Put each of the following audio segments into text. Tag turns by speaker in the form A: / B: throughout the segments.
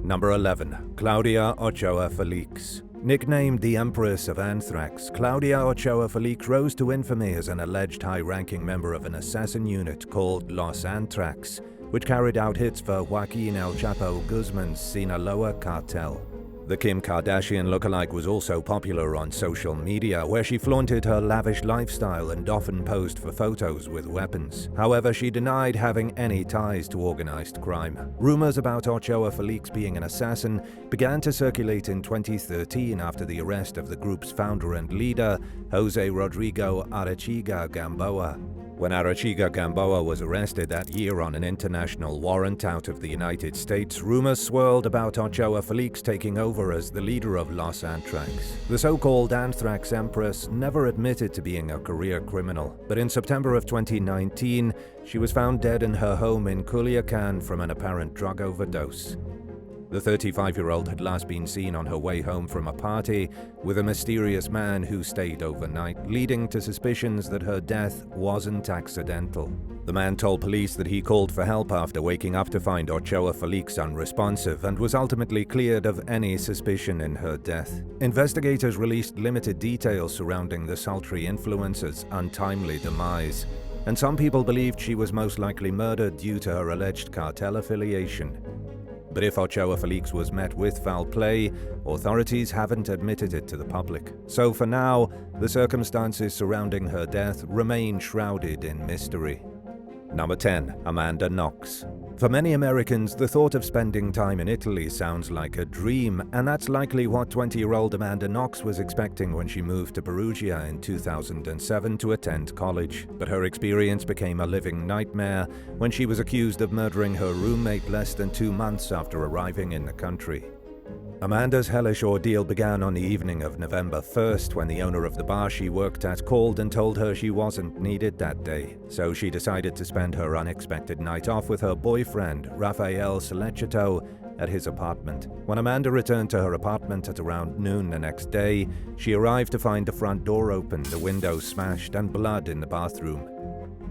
A: Number 11. Claudia Ooa Felix. Nicknamed the Empress of Anthrax, Claudia Ooa Felix rose to infamy as an alleged high-ranking member of an assassin unit called Los Anthrax, which carried out hits for Joaquin El Chapo Guzman's Sinaloa cartel. The Kim Kardashian lookalike was also popular on social media, where she flaunted her lavish lifestyle and often posed for photos with weapons. However, she denied having any ties to organized crime. Rumors about Ooa Felix being an assassin began to circulate in 2013 after the arrest of the group's founder and leader, Jose Rodrigo Arechiga Gamboa. When Arechiga Gamboa was arrested that year on an international warrant out of the United States, rumors swirled about Ooa Felix taking over as the leader of Los Anthrax. The so-called Anthrax Empress never admitted to being a career criminal, but in September of 2019, she was found dead in her home in Culiacan from an apparent drug overdose. The 35-year-old had last been seen on her way home from a party with a mysterious man who stayed overnight, leading to suspicions that her death wasn't accidental. The man told police that he called for help after waking up to find Ooa Felix unresponsive and was ultimately cleared of any suspicion in her death. Investigators released limited details surrounding the sultry influencer's untimely demise, and some people believed she was most likely murdered due to her alleged cartel affiliation. But if Ooa Felix was met with foul play, authorities haven't admitted it to the public. So for now, the circumstances surrounding her death remain shrouded in mystery. Number 10. Amanda Knox. For many Americans, the thought of spending time in Italy sounds like a dream, and that's likely what 20-year-old Amanda Knox was expecting when she moved to Perugia in 2007 to attend college. But her experience became a living nightmare when she was accused of murdering her roommate less than 2 months after arriving in the country. Amanda's hellish ordeal began on the evening of November 1st when the owner of the bar she worked at called and told her she wasn't needed that day, so she decided to spend her unexpected night off with her boyfriend, Rafael Solecito, at his apartment. When Amanda returned to her apartment at around noon the next day, she arrived to find the front door open, the window smashed, and blood in the bathroom.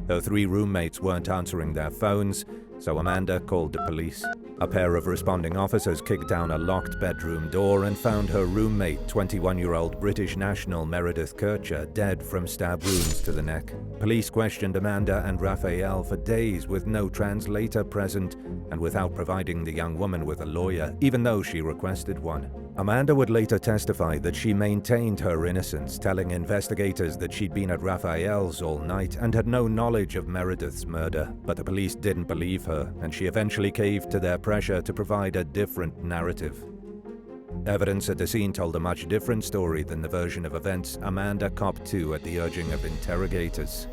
A: Her 3 roommates weren't answering their phones, so Amanda called the police. A pair of responding officers kicked down a locked bedroom door and found her roommate, 21-year-old British national Meredith Kircher, dead from stab wounds to the neck. Police questioned Amanda and Raphael for days with no translator present and without providing the young woman with a lawyer, even though she requested one. Amanda would later testify that she maintained her innocence, telling investigators that she'd been at Raphael's all night and had no knowledge of Meredith's murder, but the police didn't believe her, and she eventually caved to their pressure to provide a different narrative. Evidence at the scene told a much different story than the version of events Amanda copped to at the urging of interrogators.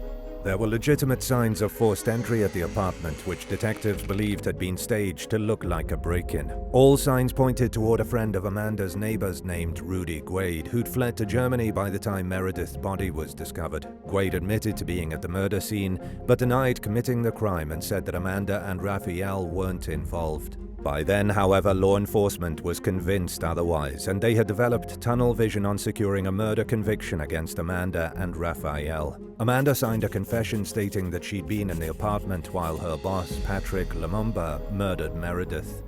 A: There were legitimate signs of forced entry at the apartment, which detectives believed had been staged to look like a break-in. All signs pointed toward a friend of Amanda's neighbors named Rudy Guade, who'd fled to Germany by the time Meredith's body was discovered. Guade admitted to being at the murder scene, but denied committing the crime and said that Amanda and Raphael weren't involved. By then, however, law enforcement was convinced otherwise, and they had developed tunnel vision on securing a murder conviction against Amanda and Raphael. Amanda signed a confession stating that she'd been in the apartment while her boss, Patrick Lumumba, murdered Meredith.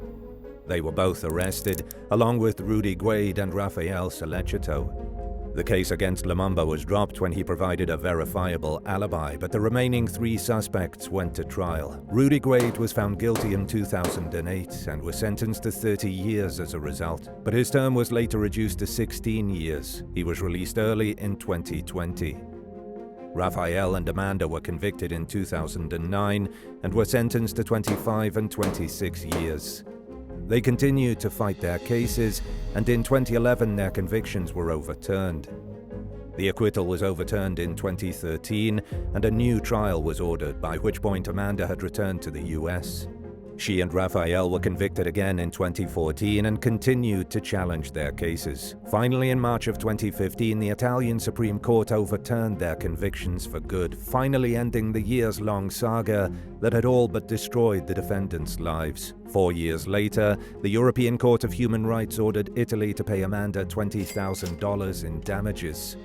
A: They were both arrested, along with Rudy Guade and Raphael Solecito. The case against Lumumba was dropped when he provided a verifiable alibi, but the remaining 3 suspects went to trial. Rudy Guade was found guilty in 2008 and was sentenced to 30 years as a result, but his term was later reduced to 16 years. He was released early in 2020. Raphael and Amanda were convicted in 2009 and were sentenced to 25 and 26 years. They continued to fight their cases, and in 2011 their convictions were overturned. The acquittal was overturned in 2013, and a new trial was ordered, by which point Amanda had returned to the US. She and Raphael were convicted again in 2014 and continued to challenge their cases. Finally, in March of 2015, the Italian Supreme Court overturned their convictions for good, finally ending the years-long saga that had all but destroyed the defendants' lives. 4 years later, the European Court of Human Rights ordered Italy to pay Amanda $20,000 in damages.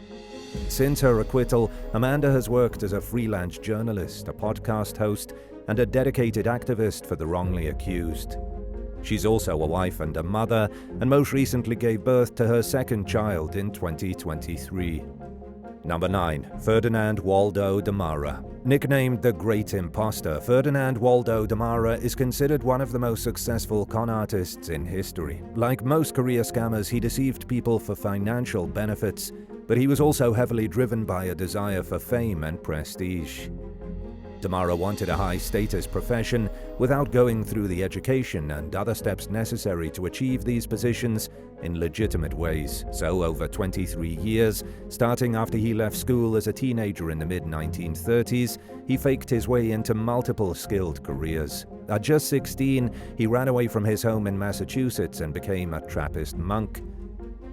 A: Since her acquittal, Amanda has worked as a freelance journalist, a podcast host, and a dedicated activist for the wrongly accused. She's also a wife and a mother, and most recently gave birth to her second child in 2023. Number 9. Ferdinand Waldo Deara. Nicknamed the Great Imposter, Ferdinand Waldo Deara is considered one of the most successful con artists in history. Like most career scammers, he deceived people for financial benefits, but he was also heavily driven by a desire for fame and prestige. Deara wanted a high-status profession without going through the education and other steps necessary to achieve these positions in legitimate ways. So, over 23 years, starting after he left school as a teenager in the mid-1930s, he faked his way into multiple skilled careers. At just 16, he ran away from his home in Massachusetts and became a Trappist monk.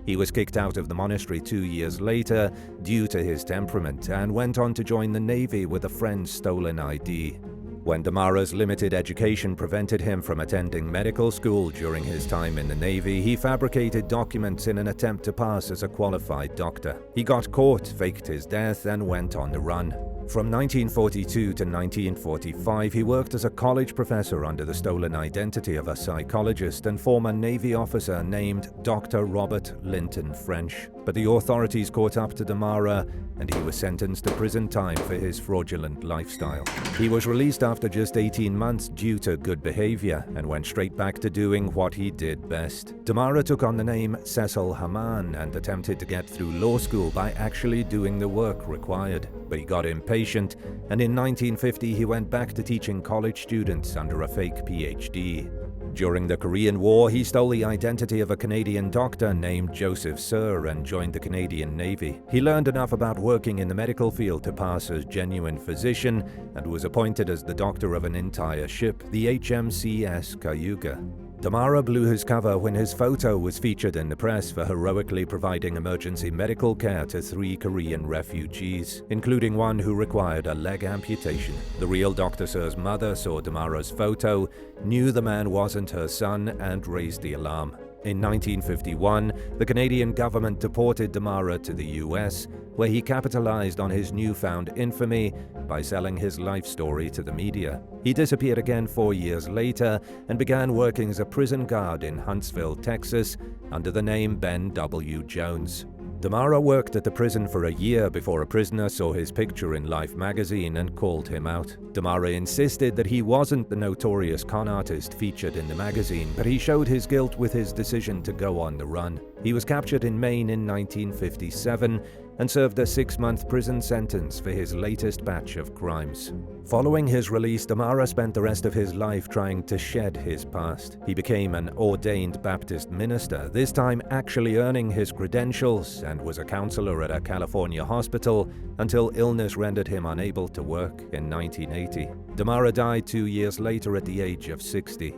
A: He was kicked out of the monastery 2 years later due to his temperament and went on to join the Navy with a friend's stolen ID. When Deara's limited education prevented him from attending medical school during his time in the Navy, he fabricated documents in an attempt to pass as a qualified doctor. He got caught, faked his death, and went on the run. From 1942 to 1945, he worked as a college professor under the stolen identity of a psychologist and former Navy officer named Dr. Robert Linton French. But the authorities caught up to Deara, and he was sentenced to prison time for his fraudulent lifestyle. He was released after just 18 months due to good behavior and went straight back to doing what he did best. Deara took on the name Cecil Haman and attempted to get through law school by actually doing the work required. But he got impatient, and in 1950 he went back to teaching college students under a fake PhD. During the Korean War, he stole the identity of a Canadian doctor named Joseph Sir and joined the Canadian Navy. He learned enough about working in the medical field to pass as genuine physician and was appointed as the doctor of an entire ship, the HMCS Cayuga. Deara blew his cover when his photo was featured in the press for heroically providing emergency medical care to 3 Korean refugees, including one who required a leg amputation. The real Dr. Sir's mother saw Deara's photo, knew the man wasn't her son, and raised the alarm. In 1951, the Canadian government deported Deara to the US, where he capitalized on his newfound infamy by selling his life story to the media. He disappeared again 4 years later and began working as a prison guard in Huntsville, Texas, under the name Ben W. Jones. Deara worked at the prison for a year before a prisoner saw his picture in Life magazine and called him out. Deara insisted that he wasn't the notorious con artist featured in the magazine, but he showed his guilt with his decision to go on the run. He was captured in Maine in 1957 and served a 6-month prison sentence for his latest batch of crimes. Following his release, Deara spent the rest of his life trying to shed his past. He became an ordained Baptist minister, this time actually earning his credentials, and was a counselor at a California hospital until illness rendered him unable to work in 1980. Deara died 2 years later at the age of 60.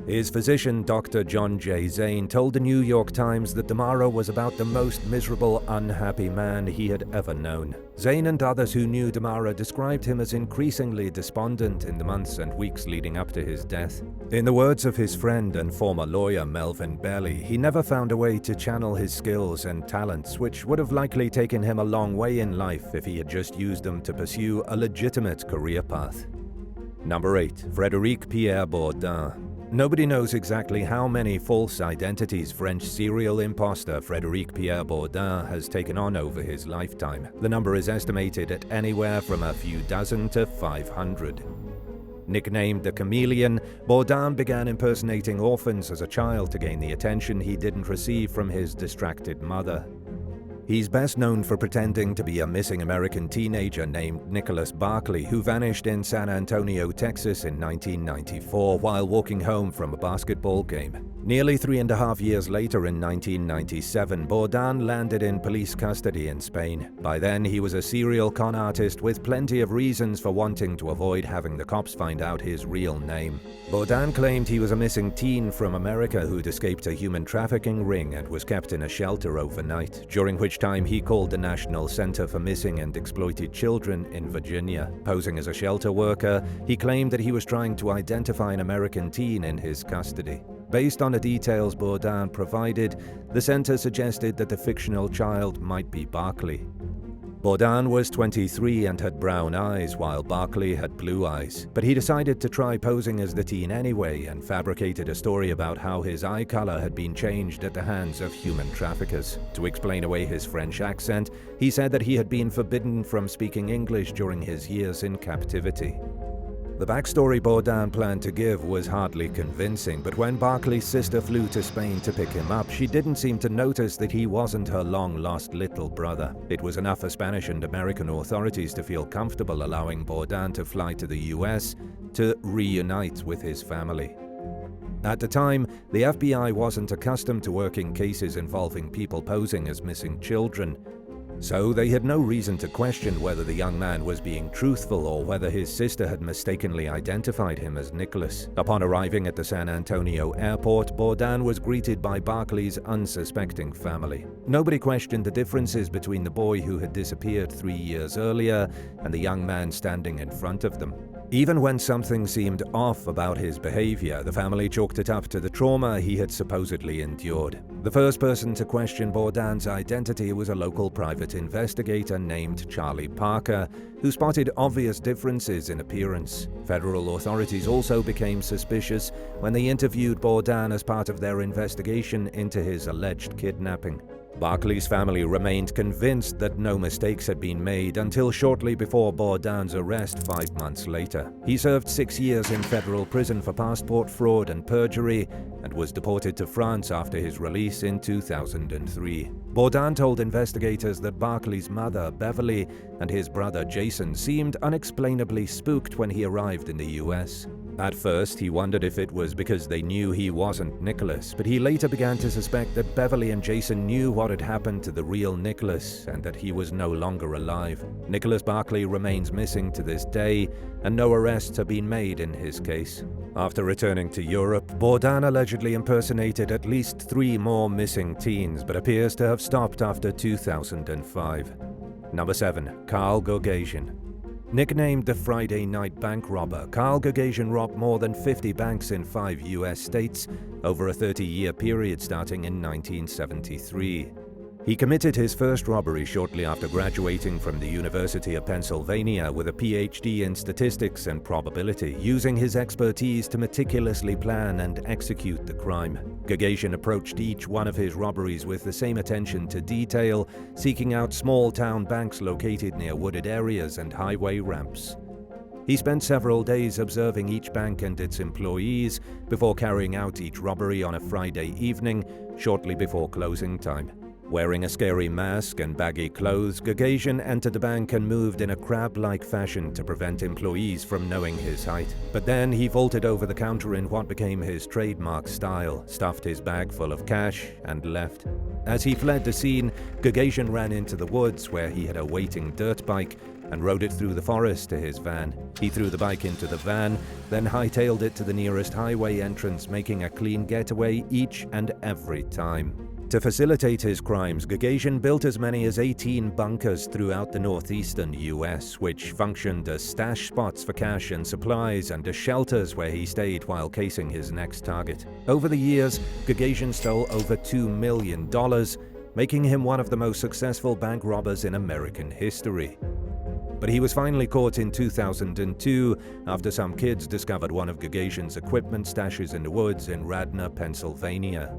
A: His physician, Dr. John J. Zane, told the New York Times that Deara was about the most miserable, unhappy man he had ever known. Zane and others who knew Deara described him as increasingly despondent in the months and weeks leading up to his death. In the words of his friend and former lawyer Melvin Belly, he never found a way to channel his skills and talents, which would have likely taken him a long way in life if he had just used them to pursue a legitimate career path. Number 8. Frederick Pierre Borda. Nobody knows exactly how many false identities French serial imposter Frederick Pierre Borda has taken on over his lifetime. The number is estimated at anywhere from a few dozen to 500. Nicknamed the Chameleon, Borda began impersonating orphans as a child to gain the attention he didn't receive from his distracted mother. He's best known for pretending to be a missing American teenager named Nicholas Barkley, who vanished in San Antonio, Texas in 1994 while walking home from a basketball game. Nearly 3.5 years later, in 1997, Borda landed in police custody in Spain. By then, he was a serial con artist with plenty of reasons for wanting to avoid having the cops find out his real name. Borda claimed he was a missing teen from America who'd escaped a human trafficking ring and was kept in a shelter overnight, during which time he called the National Center for Missing and Exploited Children in Virginia. Posing as a shelter worker, he claimed that he was trying to identify an American teen in his custody. Based on the details Borda provided, the center suggested that the fictional child might be Barkley. Borda was 23 and had brown eyes, while Barclay had blue eyes. But he decided to try posing as the teen anyway and fabricated a story about how his eye color had been changed at the hands of human traffickers. To explain away his French accent, he said that he had been forbidden from speaking English during his years in captivity. The backstory Borda planned to give was hardly convincing, but when Barclay's sister flew to Spain to pick him up, she didn't seem to notice that he wasn't her long-lost little brother. It was enough for Spanish and American authorities to feel comfortable allowing Borda to fly to the US to reunite with his family. At the time, the FBI wasn't accustomed to working cases involving people posing as missing children, so they had no reason to question whether the young man was being truthful or whether his sister had mistakenly identified him as Nicholas. Upon arriving at the San Antonio airport, Borda was greeted by Barclay's unsuspecting family. Nobody questioned the differences between the boy who had disappeared 3 years earlier and the young man standing in front of them. Even when something seemed off about his behavior, the family chalked it up to the trauma he had supposedly endured. The first person to question Borda's identity was a local private investigator named Charlie Parker, who spotted obvious differences in appearance. Federal authorities also became suspicious when they interviewed Borda as part of their investigation into his alleged kidnapping. Barclay's family remained convinced that no mistakes had been made until shortly before Borda's arrest 5 months later. He served 6 years in federal prison for passport fraud and perjury and was deported to France after his release in 2003. Borda told investigators that Barclay's mother, Beverly, and his brother Jason seemed unexplainably spooked when he arrived in the US. At first, he wondered if it was because they knew he wasn't Nicholas, but he later began to suspect that Beverly and Jason knew what had happened to the real Nicholas and that he was no longer alive. Nicholas Barclay remains missing to this day, and no arrests have been made in his case. After returning to Europe, Borda allegedly impersonated at least 3 more missing teens, but appears to have stopped after 2005. Number 7. Carl Goian. Nicknamed the Friday Night Bank Robber, Carl Goian robbed more than 50 banks in 5 US states over a 30-year period starting in 1973. He committed his first robbery shortly after graduating from the University of Pennsylvania with a PhD in statistics and probability, using his expertise to meticulously plan and execute the crime. Goian approached each one of his robberies with the same attention to detail, seeking out small-town banks located near wooded areas and highway ramps. He spent several days observing each bank and its employees before carrying out each robbery on a Friday evening, shortly before closing time. Wearing a scary mask and baggy clothes, Goian entered the bank and moved in a crab-like fashion to prevent employees from knowing his height. But then he vaulted over the counter in what became his trademark style, stuffed his bag full of cash, and left. As he fled the scene, Goian ran into the woods where he had a waiting dirt bike and rode it through the forest to his van. He threw the bike into the van, then hightailed it to the nearest highway entrance, making a clean getaway each and every time. To facilitate his crimes, Goian built as many as 18 bunkers throughout the northeastern US, which functioned as stash spots for cash and supplies and as shelters where he stayed while casing his next target. Over the years, Goian stole over $2 million, making him one of the most successful bank robbers in American history. But he was finally caught in 2002 after some kids discovered one of Goian's equipment stashes in the woods in Radnor, Pennsylvania.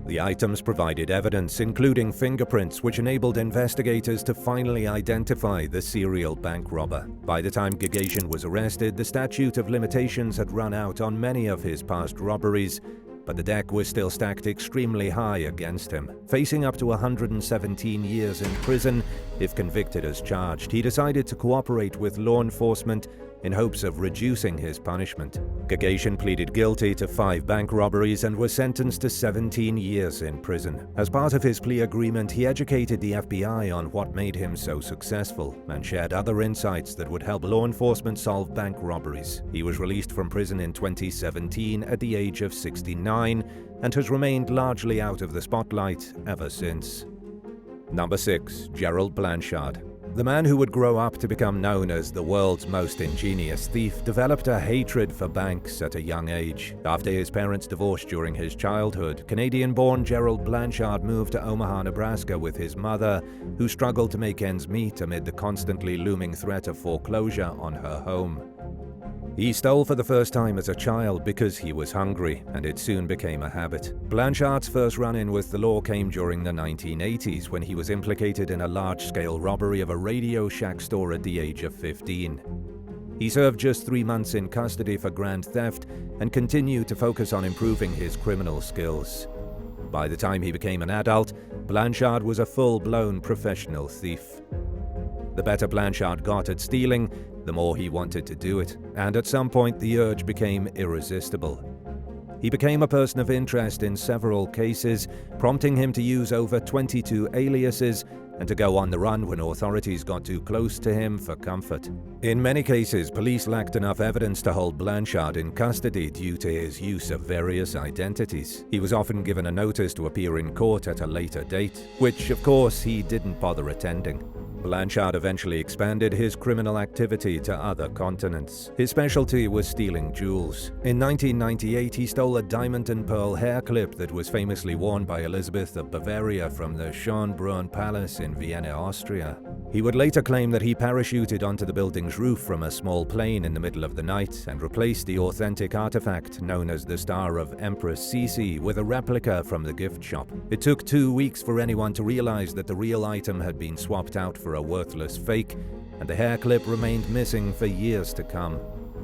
A: The items provided evidence, including fingerprints, which enabled investigators to finally identify the serial bank robber. By the time Goian was arrested, the statute of limitations had run out on many of his past robberies, but the deck was still stacked extremely high against him. Facing up to 117 years in prison if convicted as charged, he decided to cooperate with law enforcement in hopes of reducing his punishment. Goian pleaded guilty to 5 bank robberies and was sentenced to 17 years in prison. As part of his plea agreement, he educated the FBI on what made him so successful and shared other insights that would help law enforcement solve bank robberies. He was released from prison in 2017 at the age of 69 and has remained largely out of the spotlight ever since. Number 6. Gerald Blanchard. The man who would grow up to become known as the world's most ingenious thief developed a hatred for banks at a young age. After his parents divorced during his childhood, Canadian-born Gerald Blanchard moved to Omaha, Nebraska with his mother, who struggled to make ends meet amid the constantly looming threat of foreclosure on her home. He stole for the first time as a child because he was hungry, and it soon became a habit. Blanchard's first run-in with the law came during the 1980s when he was implicated in a large-scale robbery of a Radio Shack store at the age of 15. He served just 3 months in custody for grand theft and continued to focus on improving his criminal skills. By the time he became an adult, Blanchard was a full-blown professional thief. The better Blanchard got at stealing, the more he wanted to do it, and at some point the urge became irresistible. He became a person of interest in several cases, prompting him to use over 22 aliases and to go on the run when authorities got too close to him for comfort. In many cases, police lacked enough evidence to hold Blanchard in custody due to his use of various identities. He was often given a notice to appear in court at a later date, which, of course, he didn't bother attending. Blanchard eventually expanded his criminal activity to other continents. His specialty was stealing jewels. In 1998, he stole a diamond and pearl hair clip that was famously worn by Elizabeth of Bavaria from the Schönbrunn Palace in Vienna, Austria. He would later claim that he parachuted onto the building's roof from a small plane in the middle of the night and replaced the authentic artifact known as the Star of Empress Sisi with a replica from the gift shop. It took 2 weeks for anyone to realize that the real item had been swapped out for a worthless fake, and the hair clip remained missing for years to come.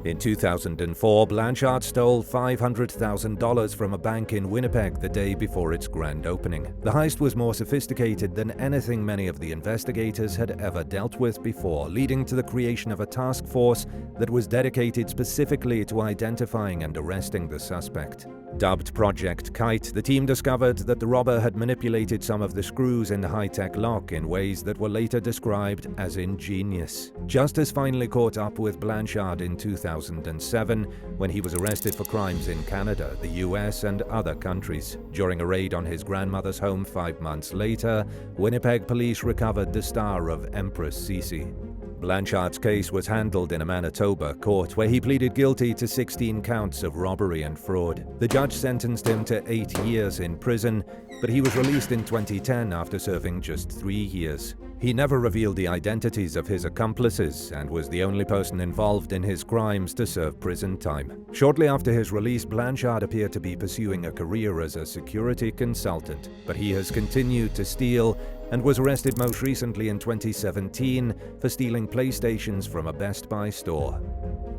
A: In 2004, Blanchard stole $500,000 from a bank in Winnipeg the day before its grand opening. The heist was more sophisticated than anything many of the investigators had ever dealt with before, leading to the creation of a task force that was dedicated specifically to identifying and arresting the suspect. Dubbed Project Kite, the team discovered that the robber had manipulated some of the screws in the high-tech lock in ways that were later described as ingenious. Justice finally caught up with Blanchard in 2007 when he was arrested for crimes in Canada, the US, and other countries. During a raid on his grandmother's home 5 months later, Winnipeg police recovered the Star of Empress Sisi. Blanchard's case was handled in a Manitoba court where he pleaded guilty to 16 counts of robbery and fraud. The judge sentenced him to 8 years in prison, but he was released in 2010 after serving just 3 years. He never revealed the identities of his accomplices and was the only person involved in his crimes to serve prison time. Shortly after his release, Blanchard appeared to be pursuing a career as a security consultant, but he has continued to steal and was arrested most recently in 2017 for stealing PlayStations from a Best Buy store.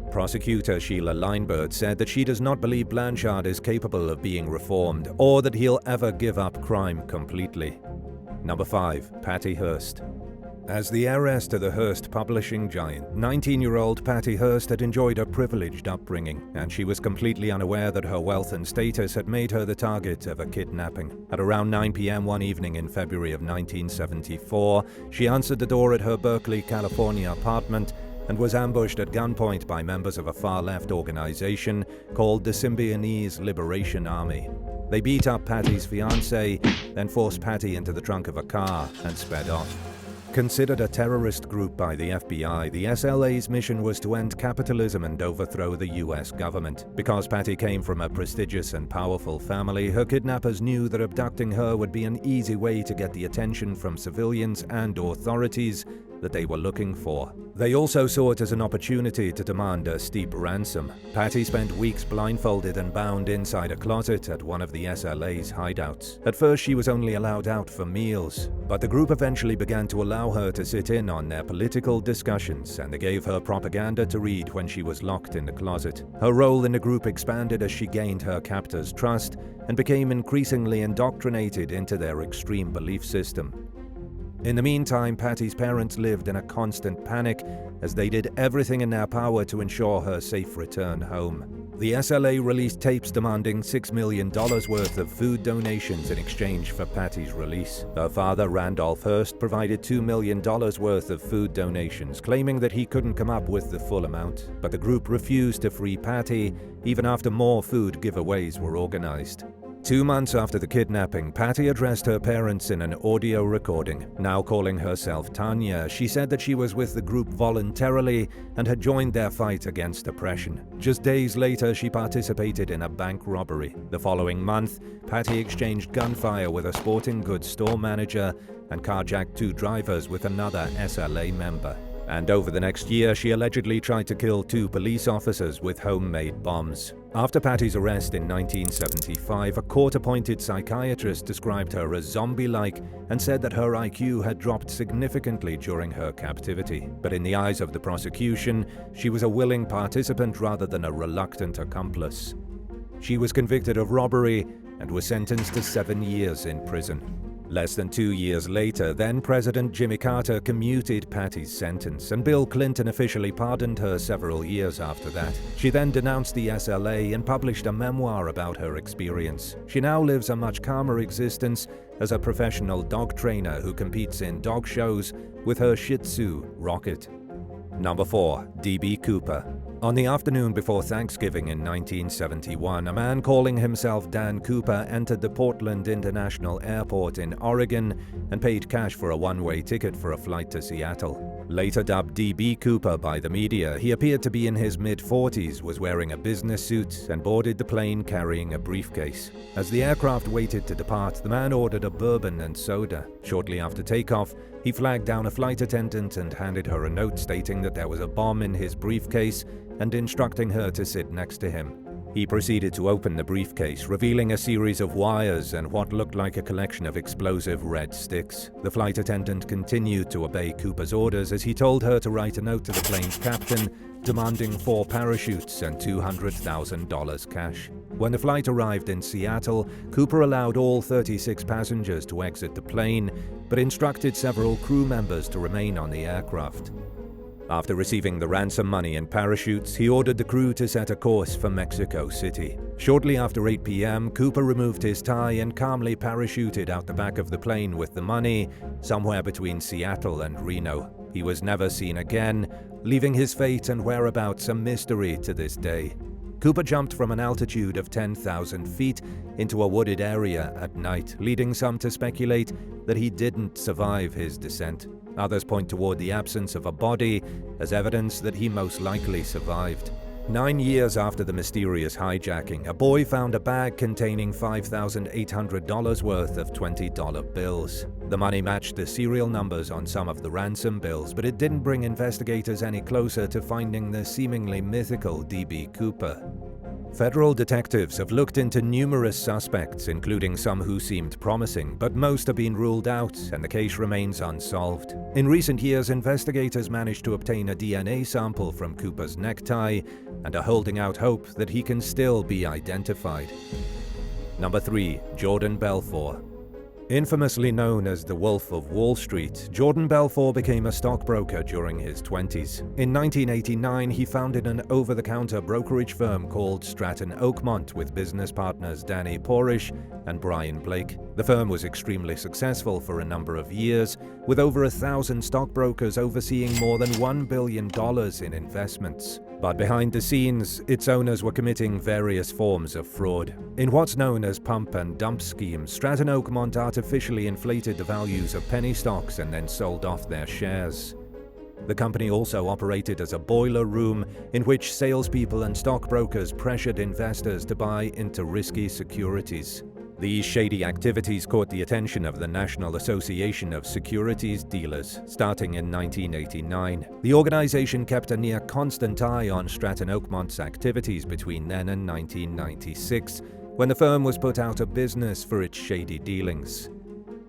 A: Prosecutor Sheila Lineberg said that she does not believe Blanchard is capable of being reformed or that he'll ever give up crime completely. Number 5. Patty Hurst. As the heiress to the Hurst publishing giant, 19-year-old Patty Hurst had enjoyed a privileged upbringing, and she was completely unaware that her wealth and status had made her the target of a kidnapping. At around 9 p.m. one evening in February of 1974, she answered the door at her Berkeley, California apartment and was ambushed at gunpoint by members of a far-left organization called the Symbionese Liberation Army. They beat up Patty's fiancé, then forced Patty into the trunk of a car and sped off. Considered a terrorist group by the FBI, the SLA's mission was to end capitalism and overthrow the US government. Because Patty came from a prestigious and powerful family, her kidnappers knew that abducting her would be an easy way to get the attention from civilians and authorities that they were looking for. They also saw it as an opportunity to demand a steep ransom. Patty spent weeks blindfolded and bound inside a closet at one of the SLA's hideouts. At first, she was only allowed out for meals, but the group eventually began to allow her to sit in on their political discussions, and they gave her propaganda to read when she was locked in the closet. Her role in the group expanded as she gained her captors' trust and became increasingly indoctrinated into their extreme belief system. In the meantime, Patty's parents lived in a constant panic as they did everything in their power to ensure her safe return home. The SLA released tapes demanding $6 million worth of food donations in exchange for Patty's release. Her father, Randolph Hurst, provided $2 million worth of food donations, claiming that he couldn't come up with the full amount. But the group refused to free Patty, even after more food giveaways were organized. 2 months after the kidnapping, Patty addressed her parents in an audio recording. Now calling herself Tanya, she said that she was with the group voluntarily and had joined their fight against oppression. Just days later, she participated in a bank robbery. The following month, Patty exchanged gunfire with a sporting goods store manager and carjacked 2 drivers with another SLA member. And over the next year, she allegedly tried to kill 2 police officers with homemade bombs. After Patty's arrest in 1975, a court-appointed psychiatrist described her as zombie-like and said that her IQ had dropped significantly during her captivity. But in the eyes of the prosecution, she was a willing participant rather than a reluctant accomplice. She was convicted of robbery and was sentenced to 7 years in prison. Less than 2 years later, then-President Jimmy Carter commuted Patty's sentence, and Bill Clinton officially pardoned her several years after that. She then denounced the SLA and published a memoir about her experience. She now lives a much calmer existence as a professional dog trainer who competes in dog shows with her Shih Tzu, Rocket. Number 4. D.B. Cooper. On the afternoon before Thanksgiving in 1971, a man calling himself Dan Cooper entered the Portland International Airport in Oregon and paid cash for a one-way ticket for a flight to Seattle. Later dubbed D.B. Cooper by the media, he appeared to be in his mid-40s, was wearing a business suit, and boarded the plane carrying a briefcase. As the aircraft waited to depart, the man ordered a bourbon and soda. Shortly after takeoff, he flagged down a flight attendant and handed her a note stating that there was a bomb in his briefcase and instructing her to sit next to him. He proceeded to open the briefcase, revealing a series of wires and what looked like a collection of explosive red sticks. The flight attendant continued to obey Cooper's orders as he told her to write a note to the plane's captain demanding 4 parachutes and $200,000 cash. When the flight arrived in Seattle, Cooper allowed all 36 passengers to exit the plane, but instructed several crew members to remain on the aircraft. After receiving the ransom money and parachutes, he ordered the crew to set a course for Mexico City. Shortly after 8 p.m., Cooper removed his tie and calmly parachuted out the back of the plane with the money, somewhere between Seattle and Reno. He was never seen again, leaving his fate and whereabouts a mystery to this day. Cooper jumped from an altitude of 10,000 feet into a wooded area at night, leading some to speculate that he didn't survive his descent. Others point toward the absence of a body as evidence that he most likely survived. 9 years after the mysterious hijacking, a boy found a bag containing $5,800 worth of $20 bills. The money matched the serial numbers on some of the ransom bills, but it didn't bring investigators any closer to finding the seemingly mythical D.B. Cooper. Federal detectives have looked into numerous suspects, including some who seemed promising, but most have been ruled out and the case remains unsolved. In recent years, investigators managed to obtain a DNA sample from Cooper's necktie and are holding out hope that he can still be identified. Number 3. Jordan Belfort. Infamously known as the Wolf of Wall Street, Jordan Belfort became a stockbroker during his 20s. In 1989, he founded an over-the-counter brokerage firm called Stratton Oakmont with business partners Danny Porish and Brian Blake. The firm was extremely successful for a number of years, with over 1,000 stockbrokers overseeing more than $1 billion in investments. But behind the scenes, its owners were committing various forms of fraud. In what's known as pump and dump schemes, Stratton Oakmont artificially inflated the values of penny stocks and then sold off their shares. The company also operated as a boiler room in which salespeople and stockbrokers pressured investors to buy into risky securities. These shady activities caught the attention of the National Association of Securities Dealers, starting in 1989. The organization kept a near constant eye on Stratton Oakmont's activities between then and 1996, when the firm was put out of business for its shady dealings.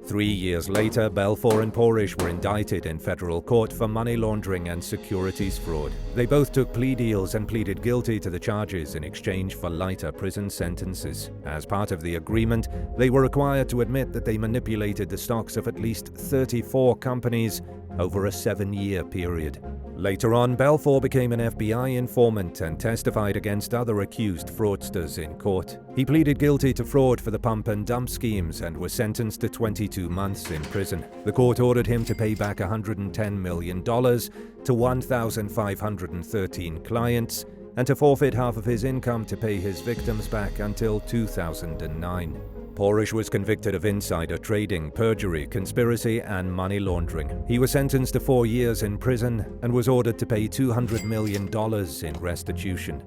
A: 3 years later, Bfor and Porish were indicted in federal court for money laundering and securities fraud. They both took plea deals and pleaded guilty to the charges in exchange for lighter prison sentences. As part of the agreement, they were required to admit that they manipulated the stocks of at least 34 companies over a 7-year period. Later on, Bfor became an FBI informant and testified against other accused fraudsters in court. He pleaded guilty to fraud for the pump and dump schemes and was sentenced to 22 months in prison. The court ordered him to pay back $110 million to 1,513 clients and to forfeit half of his income to pay his victims back until 2009. Porish was convicted of insider trading, perjury, conspiracy, and money laundering. He was sentenced to 4 years in prison and was ordered to pay $200 million in restitution.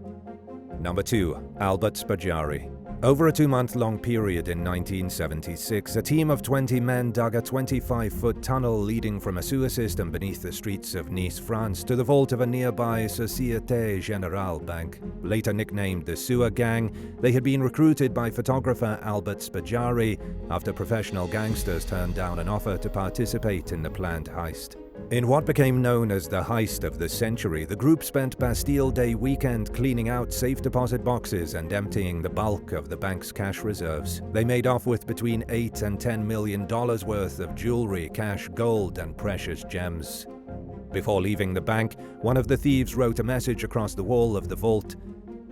A: Number 2. Albert Spari. Over a 2-month-long period in 1976, a team of 20 men dug a 25-foot tunnel leading from a sewer system beneath the streets of Nice, France, to the vault of a nearby Société Générale bank. Later nicknamed the Sewer Gang, they had been recruited by photographer Albert Spari after professional gangsters turned down an offer to participate in the planned heist. In what became known as the heist of the century, the group spent Bastille Day weekend cleaning out safe deposit boxes and emptying the bulk of the bank's cash reserves. They made off with between $8 and $10 million worth of jewelry, cash, gold, and precious gems. Before leaving the bank, one of the thieves wrote a message across the wall of the vault: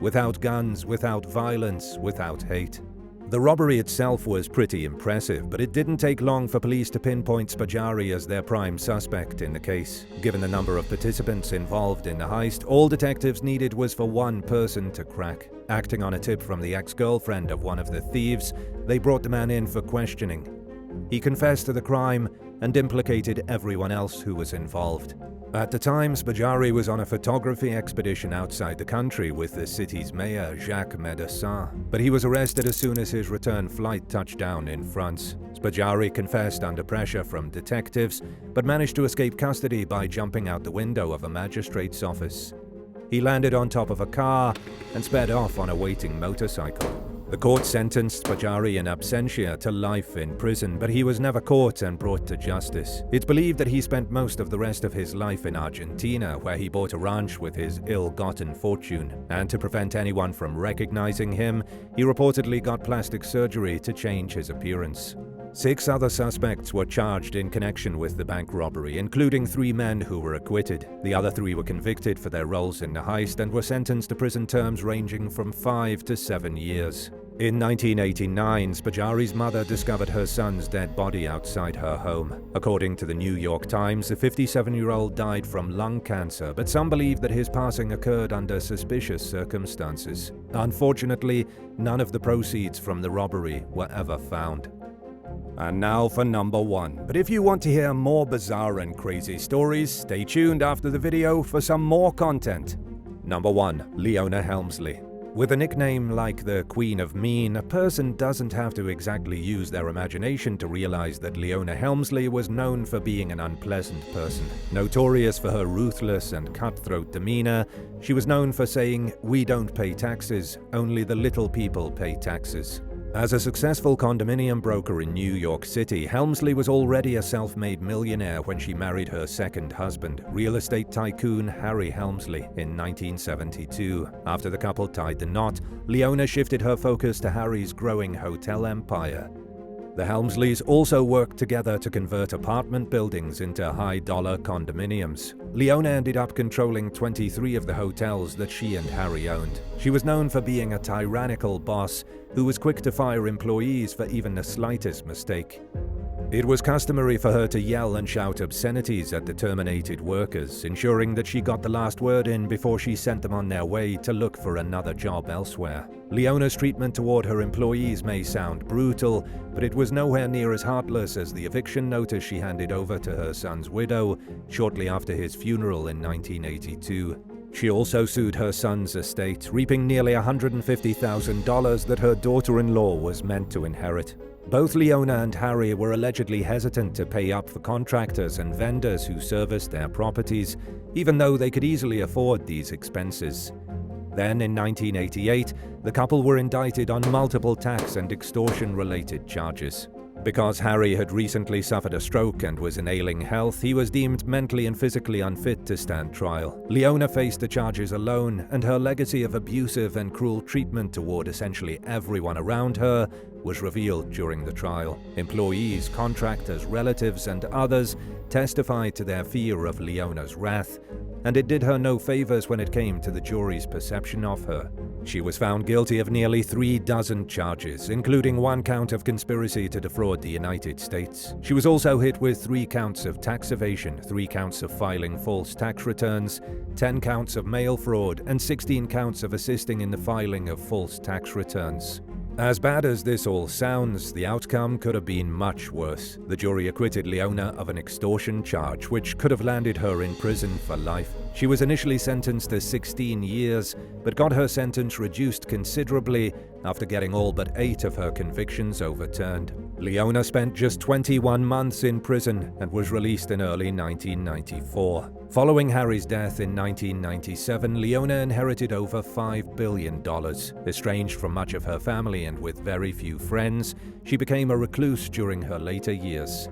A: "Without guns, without violence, without hate." The robbery itself was pretty impressive, but it didn't take long for police to pinpoint Spari as their prime suspect in the case. Given the number of participants involved in the heist, all detectives needed was for one person to crack. Acting on a tip from the ex-girlfriend of one of the thieves, they brought the man in for questioning. He confessed to the crime and implicated everyone else who was involved. At the time, Spari was on a photography expedition outside the country with the city's mayor, Jacques Médecin, but he was arrested as soon as his return flight touched down in France. Spari confessed under pressure from detectives, but managed to escape custody by jumping out the window of a magistrate's office. He landed on top of a car and sped off on a waiting motorcycle. The court sentenced Spari in absentia to life in prison, but he was never caught and brought to justice. It's believed that he spent most of the rest of his life in Argentina, where he bought a ranch with his ill-gotten fortune. And to prevent anyone from recognizing him, he reportedly got plastic surgery to change his appearance. 6 other suspects were charged in connection with the bank robbery, including 3 men who were acquitted. The other 3 were convicted for their roles in the heist and were sentenced to prison terms ranging from 5 to 7 years. In 1989, Spari's mother discovered her son's dead body outside her home. According to the New York Times, the 57-year-old died from lung cancer, but some believe that his passing occurred under suspicious circumstances. Unfortunately, none of the proceeds from the robbery were ever found. And now for number 1. But if you want to hear more bizarre and crazy stories, stay tuned after the video for some more content. Number 1. Leona Helmsley. With a nickname like the Queen of Mean, a person doesn't have to exactly use their imagination to realize that Leona Helmsley was known for being an unpleasant person. Notorious for her ruthless and cutthroat demeanor, she was known for saying, "We don't pay taxes, only the little people pay taxes." As a successful condominium broker in New York City, Helmsley was already a self-made millionaire when she married her second husband, real estate tycoon Harry Helmsley, in 1972. After the couple tied the knot, Leona shifted her focus to Harry's growing hotel empire. The Helmsleys also worked together to convert apartment buildings into high-dollar condominiums. Leona ended up controlling 23 of the hotels that she and Harry owned. She was known for being a tyrannical boss who was quick to fire employees for even the slightest mistake. It was customary for her to yell and shout obscenities at the terminated workers, ensuring that she got the last word in before she sent them on their way to look for another job elsewhere. Leona's treatment toward her employees may sound brutal, but it was nowhere near as heartless as the eviction notice she handed over to her son's widow shortly after his funeral in 1982. She also sued her son's estate, reaping nearly $150,000 that her daughter-in-law was meant to inherit. Both Leona and Harry were allegedly hesitant to pay up for contractors and vendors who serviced their properties, even though they could easily afford these expenses. Then, in 1988, the couple were indicted on multiple tax and extortion-related charges. Because Harry had recently suffered a stroke and was in ailing health, he was deemed mentally and physically unfit to stand trial. Leona faced the charges alone, and her legacy of abusive and cruel treatment toward essentially everyone around her was revealed during the trial. Employees, contractors, relatives, and others testified to their fear of Leona's wrath, and it did her no favors when it came to the jury's perception of her. She was found guilty of nearly 3 dozen charges, including 1 count of conspiracy to defraud the United States. She was also hit with 3 counts of tax evasion, 3 counts of filing false tax returns, 10 counts of mail fraud, and 16 counts of assisting in the filing of false tax returns. As bad as this all sounds, the outcome could have been much worse. The jury acquitted Leona of an extortion charge, which could have landed her in prison for life. She was initially sentenced to 16 years, but got her sentence reduced considerably after getting all but 8 of her convictions overturned. Leona spent just 21 months in prison and was released in early 1994. Following Harry's death in 1997, Leona inherited over $5 billion. Estranged from much of her family and with very few friends, she became a recluse during her later years.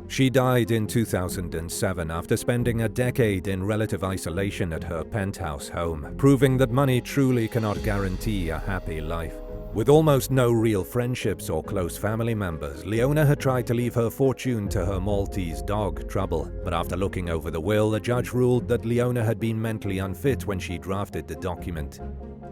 A: She died in 2007 after spending a decade in relative isolation at her penthouse home, proving that money truly cannot guarantee a happy life. With almost no real friendships or close family members, Leona had tried to leave her fortune to her Maltese dog, Trouble, but after looking over the will, the judge ruled that Leona had been mentally unfit when she drafted the document.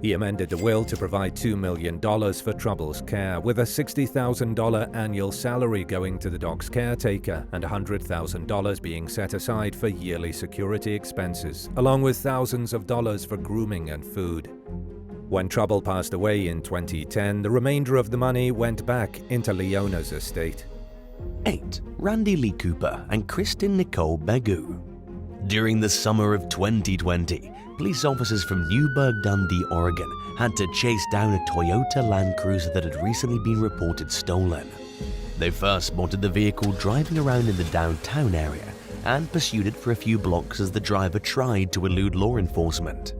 A: He amended the will to provide $2 million for Trouble's care, with a $60,000 annual salary going to the dog's caretaker and $100,000 being set aside for yearly security expenses, along with thousands of dollars for grooming and food. When Trouble passed away in 2010, the remainder of the money went back into Leona's estate.
B: 8. Randy Lee Cooper and Christen Nicole Begu. During the summer of 2020, police officers from Newburgh, Dundee, Oregon had to chase down a Toyota Land Cruiser that had recently been reported stolen. They first spotted the vehicle driving around in the downtown area and pursued it for a few blocks as the driver tried to elude law enforcement.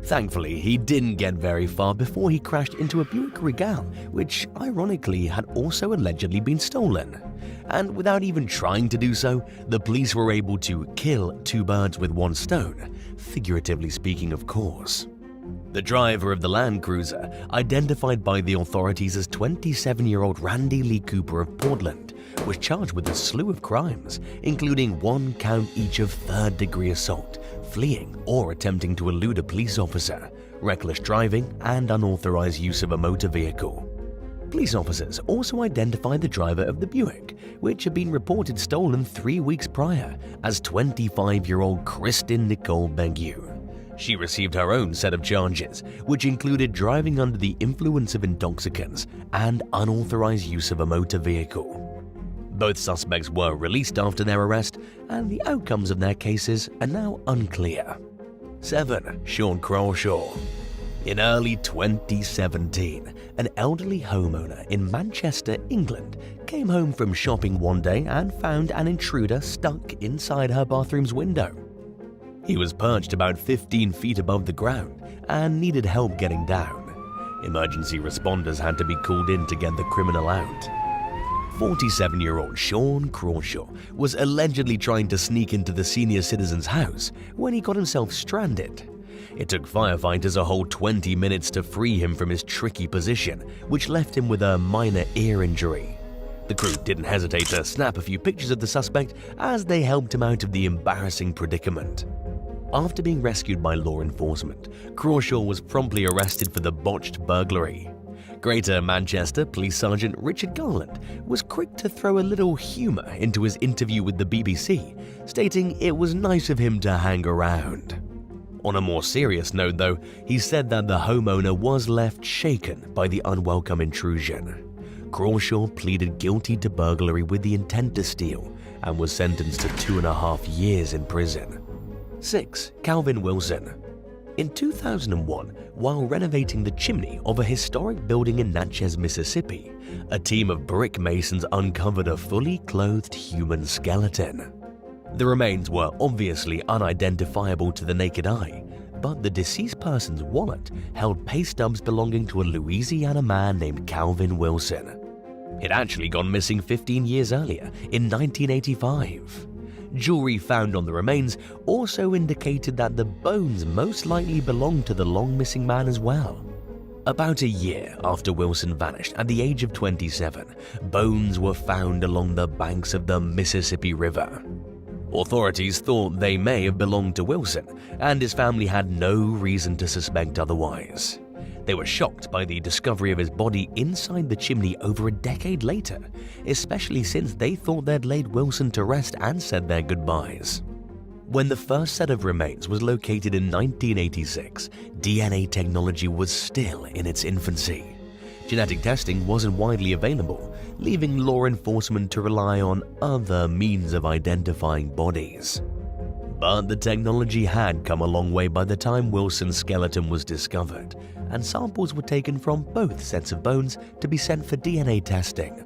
B: Thankfully, he didn't get very far before he crashed into a Buick Regal, which ironically had also allegedly been stolen. And without even trying to do so, the police were able to kill 2 birds with 1 stone, figuratively speaking, of course. The driver of the Land Cruiser, identified by the authorities as 27-year-old Randy Lee Cooper of Portland, was charged with a slew of crimes, including 1 count each of 3rd-degree assault, fleeing or attempting to elude a police officer, reckless driving, and unauthorized use of a motor vehicle. Police officers also identified the driver of the Buick, which had been reported stolen 3 weeks prior, as 25-year-old Christen Nicole Begu. She received her own set of charges, which included driving under the influence of intoxicants and unauthorized use of a motor vehicle. Both suspects were released after their arrest, and the outcomes of their cases are now unclear. 7. Sha Crawford. In early 2017, an elderly homeowner in Manchester, England, came home from shopping one day and found an intruder stuck inside her bathroom's window. He was perched about 15 feet above the ground and needed help getting down. Emergency responders had to be called in to get the criminal out. 47-year-old Sha Crawford was allegedly trying to sneak into the senior citizen's house when he got himself stranded. It took firefighters a whole 20 minutes to free him from his tricky position, which left him with a minor ear injury. The crew didn't hesitate to snap a few pictures of the suspect as they helped him out of the embarrassing predicament. After being rescued by law enforcement, Crawford was promptly arrested for the botched burglary. Greater Manchester Police Sergeant Richard Garland was quick to throw a little humour into his interview with the BBC, stating it was nice of him to hang around. On a more serious note though, he said that the homeowner was left shaken by the unwelcome intrusion. Crawford pleaded guilty to burglary with the intent to steal and was sentenced to 2.5 years in prison. 6. Calvin Wilson. In 2001, while renovating the chimney of a historic building in Natchez, Mississippi, a team of brick masons uncovered a fully clothed human skeleton. The remains were obviously unidentifiable to the naked eye, but the deceased person's wallet held pay stubs belonging to a Louisiana man named Calvin Wilson. It actually gone missing 15 years earlier, in 1985. Jewelry found on the remains also indicated that the bones most likely belonged to the long-missing man as well. About a year after Wilson vanished at the age of 27, bones were found along the banks of the Mississippi River. Authorities thought they may have belonged to Wilson, and his family had no reason to suspect otherwise. They were shocked by the discovery of his body inside the chimney over a decade later, especially since they thought they'd laid Wilson to rest and said their goodbyes. When the first set of remains was located in 1986, DNA technology was still in its infancy. Genetic testing wasn't widely available, leaving law enforcement to rely on other means of identifying bodies. But the technology had come a long way by the time Wilson's skeleton was discovered, and samples were taken from both sets of bones to be sent for DNA testing.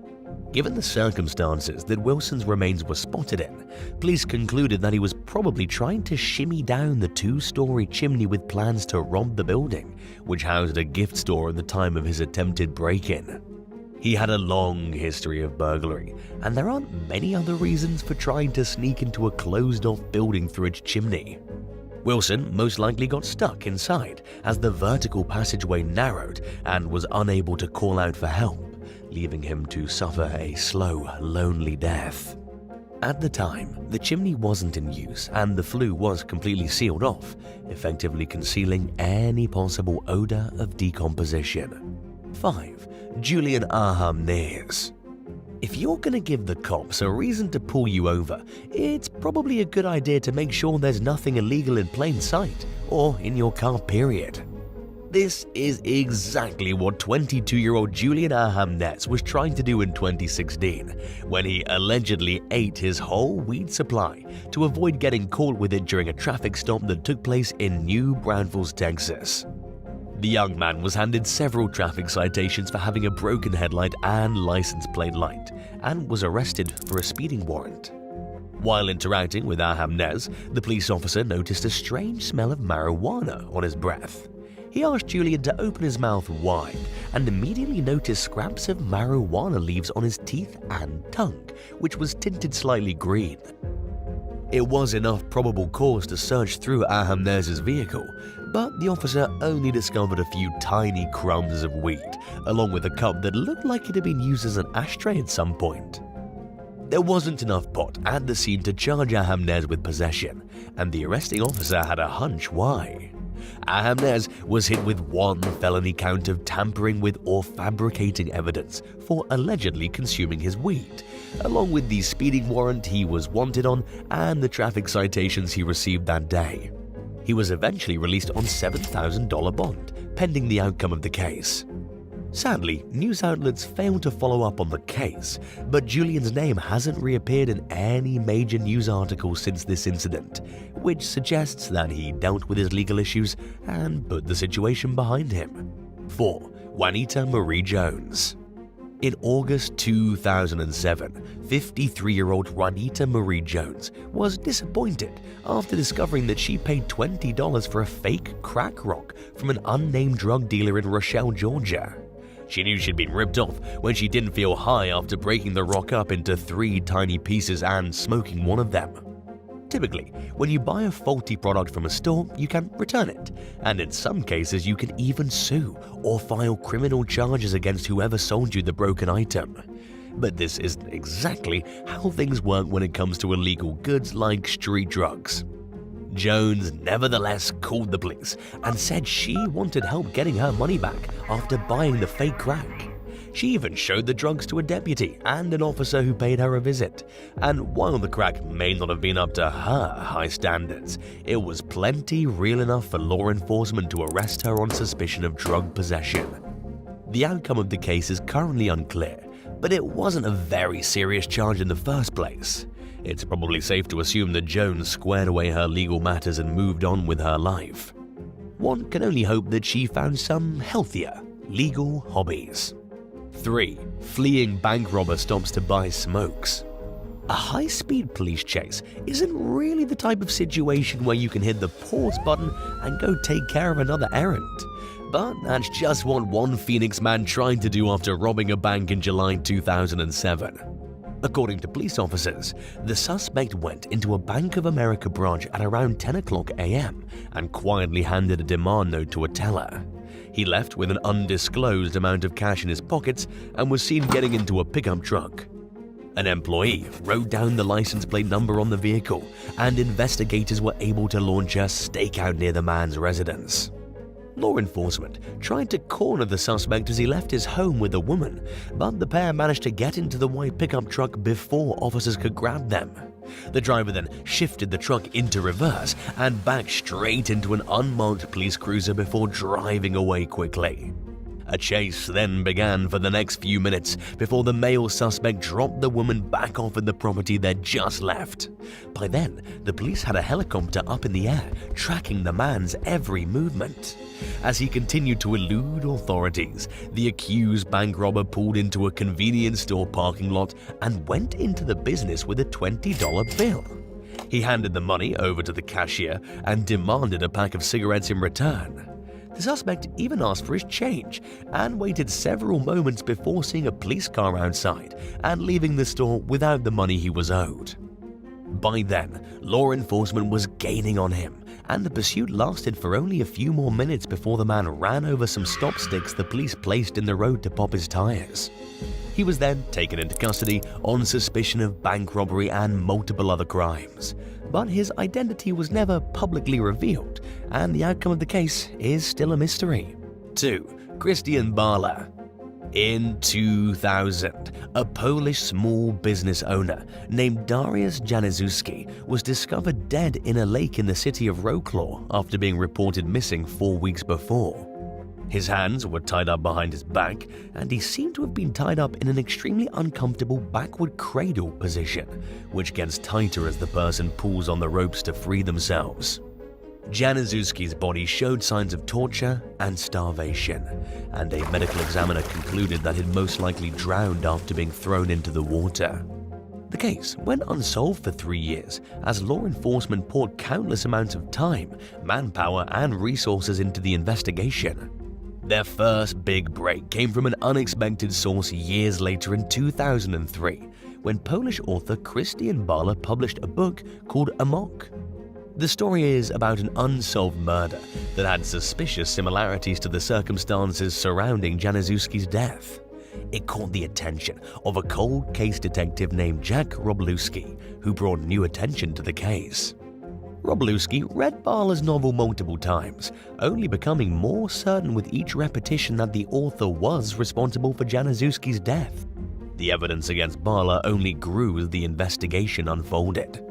B: Given the circumstances that Wilson's remains were spotted in, police concluded that he was probably trying to shimmy down the two-story chimney with plans to rob the building, which housed a gift store at the time of his attempted break-in. He had a long history of burglary, and there aren't many other reasons for trying to sneak into a closed-off building through its chimney. Wilson most likely got stuck inside as the vertical passageway narrowed and was unable to call out for help, leaving him to suffer a slow, lonely death. At the time, the chimney wasn't in use and the flue was completely sealed off, effectively concealing any possible odor of decomposition. 5. Julian AR. If you're gonna give the cops a reason to pull you over, it's probably a good idea to make sure there's nothing illegal in plain sight, or in your car period. This is exactly what 22-year-old Julian AR was trying to do in 2016, when he allegedly ate his whole weed supply to avoid getting caught with it during a traffic stop that took place in New Braunfels, Texas. The young man was handed several traffic citations for having a broken headlight and license plate light, and was arrested for a speeding warrant. While interacting with AR, the police officer noticed a strange smell of marijuana on his breath. He asked Julian to open his mouth wide and immediately noticed scraps of marijuana leaves on his teeth and tongue, which was tinted slightly green. It was enough probable cause to search through AR.'s vehicle, but the officer only discovered a few tiny crumbs of weed, along with a cup that looked like it had been used as an ashtray at some point. There wasn't enough pot at the scene to charge AR with possession, and the arresting officer had a hunch why. AR was hit with one felony count of tampering with or fabricating evidence for allegedly consuming his weed, along with the speeding warrant he was wanted on and the traffic citations he received that day. He was eventually released on $7,000 bond, pending the outcome of the case. Sadly, news outlets failed to follow up on the case, but Julian's name hasn't reappeared in any major news articles since this incident, which suggests that he dealt with his legal issues and put the situation behind him. 4. Wanita Marie Jones. In August 2007, 53-year-old Wanita Marie Jones was disappointed after discovering that she paid $20 for a fake crack rock from an unnamed drug dealer in Rochelle, Georgia. She knew she'd been ripped off when she didn't feel high after breaking the rock up into 3 tiny pieces and smoking one of them. Typically, when you buy a faulty product from a store, you can return it, and in some cases you can even sue or file criminal charges against whoever sold you the broken item. But this isn't exactly how things work when it comes to illegal goods like street drugs. Jones nevertheless called the police and said she wanted help getting her money back after buying the fake crack. She even showed the drugs to a deputy and an officer who paid her a visit, and while the crack may not have been up to her high standards, it was plenty real enough for law enforcement to arrest her on suspicion of drug possession. The outcome of the case is currently unclear, but it wasn't a very serious charge in the first place. It's probably safe to assume that Jones squared away her legal matters and moved on with her life. One can only hope that she found some healthier, legal hobbies. 3. Fleeing bank robber stops to buy smokes. A high-speed police chase isn't really the type of situation where you can hit the pause button and go take care of another errand. But that's just what one Phoenix man tried to do after robbing a bank in July 2007. According to police officers, the suspect went into a Bank of America branch at around 10 o'clock a.m. and quietly handed a demand note to a teller. He left with an undisclosed amount of cash in his pockets and was seen getting into a pickup truck. An employee wrote down the license plate number on the vehicle, and investigators were able to launch a stakeout near the man's residence. Law enforcement tried to corner the suspect as he left his home with a woman, but the pair managed to get into the white pickup truck before officers could grab them. The driver then shifted the truck into reverse and backed straight into an unmarked police cruiser before driving away quickly. A chase then began for the next few minutes before the male suspect dropped the woman back off at the property they'd just left. By then, the police had a helicopter up in the air, tracking the man's every movement. As he continued to elude authorities, the accused bank robber pulled into a convenience store parking lot and went into the business with a $20 bill. He handed the money over to the cashier and demanded a pack of cigarettes in return. The suspect even asked for his change and waited several moments before seeing a police car outside and leaving the store without the money he was owed. By then, law enforcement was gaining on him, and the pursuit lasted for only a few more minutes before the man ran over some stop sticks the police placed in the road to pop his tires. He was then taken into custody on suspicion of bank robbery and multiple other crimes, but his identity was never publicly revealed, and the outcome of the case is still a mystery. 2. Christian Bara. In 2000, a Polish small business owner named Dariusz Januszewski was discovered dead in a lake in the city of Wrocław after being reported missing 4 weeks before. His hands were tied up behind his back, and he seemed to have been tied up in an extremely uncomfortable backward cradle position, which gets tighter as the person pulls on the ropes to free themselves. Januszewski's body showed signs of torture and starvation, and a medical examiner concluded that he'd most likely drowned after being thrown into the water. The case went unsolved for 3 years as law enforcement poured countless amounts of time, manpower, and resources into the investigation. Their first big break came from an unexpected source years later in 2003, when Polish author Christian Bara published a book called Amok. The story is about an unsolved murder that had suspicious similarities to the circumstances surrounding Januszewski's death. It caught the attention of a cold case detective named Jack Roblewski, who brought new attention to the case. Roblewski read Bala's novel multiple times, only becoming more certain with each repetition that the author was responsible for Januszewski's death. The evidence against Bala only grew as the investigation unfolded.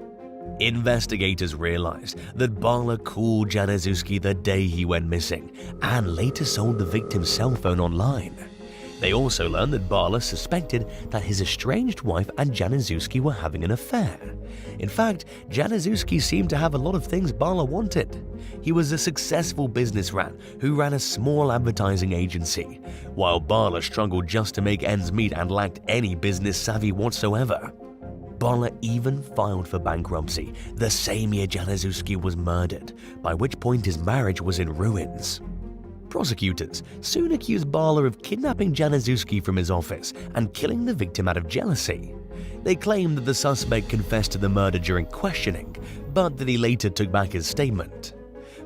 B: Investigators realized that Bala called Januszewski the day he went missing and later sold the victim's cell phone online. They also learned that Bala suspected that his estranged wife and Januszewski were having an affair. In fact, Januszewski seemed to have a lot of things Bala wanted. He was a successful businessman who ran a small advertising agency, while Bala struggled just to make ends meet and lacked any business savvy whatsoever. Bala even filed for bankruptcy the same year Januszewski was murdered, by which point his marriage was in ruins. Prosecutors soon accused Bala of kidnapping Januszewski from his office and killing the victim out of jealousy. They claimed that the suspect confessed to the murder during questioning, but that he later took back his statement.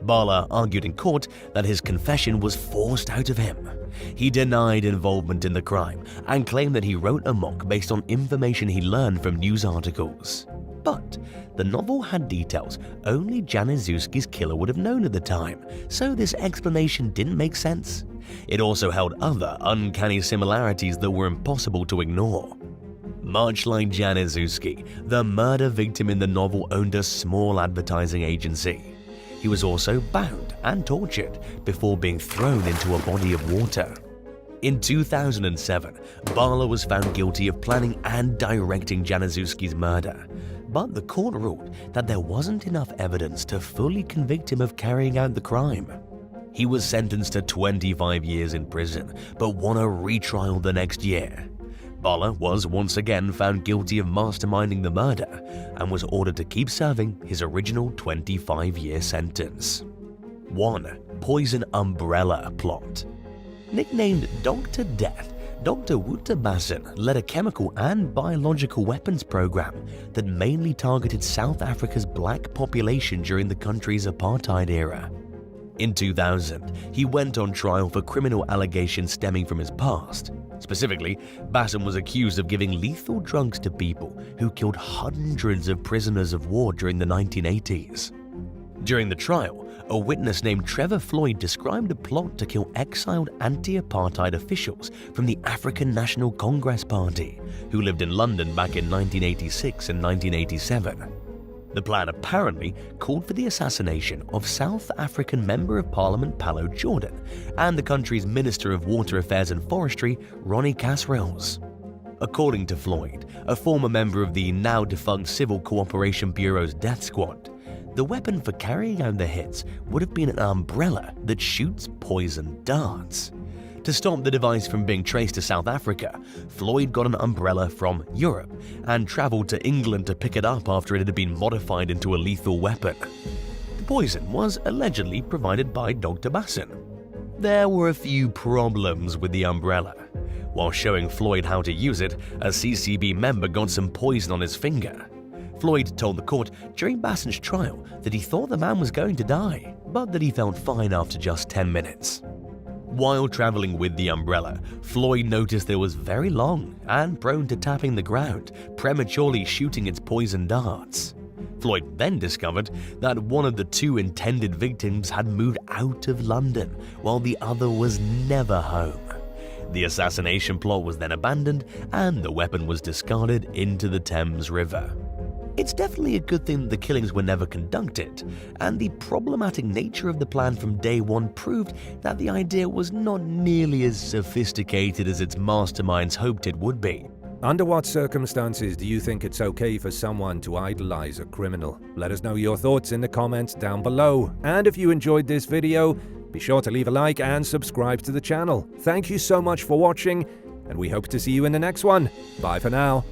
B: Bala argued in court that his confession was forced out of him. He denied involvement in the crime and claimed that he wrote Amok based on information he learned from news articles. But the novel had details only Januszewski's killer would have known at the time, so this explanation didn't make sense. It also held other uncanny similarities that were impossible to ignore. Much like Januszewski, the murder victim in the novel owned a small advertising agency. He was also bound and tortured before being thrown into a body of water. In 2007, Bala was found guilty of planning and directing Januszewski's murder, but the court ruled that there wasn't enough evidence to fully convict him of carrying out the crime. He was sentenced to 25 years in prison, but won a retrial the next year. Bala was once again found guilty of masterminding the murder and was ordered to keep serving his original 25-year sentence. 1. Poison Umbrella Plot. Nicknamed Dr. Death, Dr. Wouter led a chemical and biological weapons program that mainly targeted South Africa's black population during the country's apartheid era. In 2000, he went on trial for criminal allegations stemming from his past. Specifically, Bassam was accused of giving lethal drugs to people who killed hundreds of prisoners of war during the 1980s. During the trial, a witness named Trevor Floyd described a plot to kill exiled anti-apartheid officials from the African National Congress Party, who lived in London back in 1986 and 1987. The plan apparently called for the assassination of South African Member of Parliament Pallo Jordan and the country's Minister of Water Affairs and Forestry, Ronnie Casrells. According to Floyd, a former member of the now-defunct Civil Cooperation Bureau's death squad, the weapon for carrying out the hits would have been an umbrella that shoots poison darts. To stop the device from being traced to South Africa, Floyd got an umbrella from Europe and travelled to England to pick it up after it had been modified into a lethal weapon. The poison was allegedly provided by Dr. Basson. There were a few problems with the umbrella. While showing Floyd how to use it, a CCB member got some poison on his finger. Floyd told the court during Basson's trial that he thought the man was going to die, but that he felt fine after just 10 minutes. While traveling with the umbrella, Floyd noticed it was very long and prone to tapping the ground, prematurely shooting its poison darts. Floyd then discovered that one of the two intended victims had moved out of London, while the other was never home. The assassination plot was then abandoned and the weapon was discarded into the Thames River. It's definitely a good thing that the killings were never conducted, and the problematic nature of the plan from day one proved that the idea was not nearly as sophisticated as its masterminds hoped it would be.
A: Under what circumstances do you think it's okay for someone to idolize a criminal? Let us know your thoughts in the comments down below. And if you enjoyed this video, be sure to leave a like and subscribe to the channel. Thank you so much for watching, and we hope to see you in the next one. Bye for now.